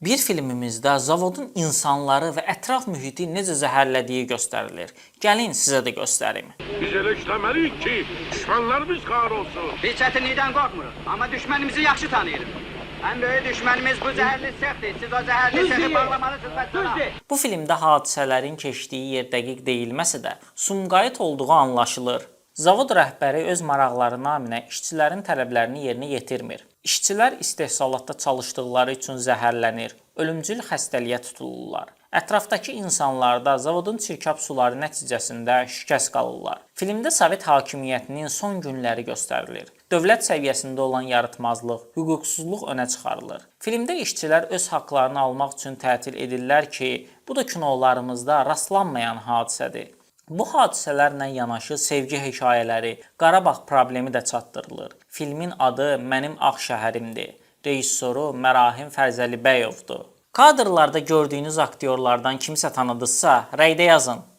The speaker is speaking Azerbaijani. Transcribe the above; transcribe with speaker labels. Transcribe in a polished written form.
Speaker 1: Bir filmimizdə zavodun insanları və ətraf mühiti necə zəhərlədiyi göstərilir. Gəlin sizə də göstərim.
Speaker 2: Biz elə işləməliyik ki, düşmənlərimiz qahrolsun.
Speaker 3: Biz çətinlikdən qorxmuruq, amma düşmənimizi yaxşı tanıyırıq. Ən böyük düşmənimiz bu zəhərli sexdir. Siz o zəhərli sexi bağlamalısınız və sana.
Speaker 1: Bu filmdə hadisələrin keçdiyi yer dəqiq deyilməsə də, Sumqayıt olduğu anlaşılır. Zavod rəhbəri öz maraqları naminə işçilərin tələblərini yerinə yetirmir. İşçilər istehsalatda çalışdıqları üçün zəhərlənir, ölümcül xəstəliyə tutulurlar. Ətrafdakı insanlar da zavodun çirkab suları nəticəsində şikəst qalırlar. Filmdə Sovet hakimiyyətinin son günləri göstərilir. Dövlət səviyyəsində olan yarıtmazlıq, hüquqsuzluq önə çıxarılır. Filmdə işçilər öz haqlarını almaq üçün tətil edirlər ki, bu da kinolarımızda rastlanmayan hadisədir. Bu hadisələrlə yanaşı sevgi hekayələri, Qarabağ problemi də çatdırılır. Filmin adı Mənim Ağ Şəhərimdir. Rejissoru Mərahim Fərzəlibəyovdur. Kadrlarda gördüyünüz aktyorlardan kimsə tanıdınızsa, rəydə yazın.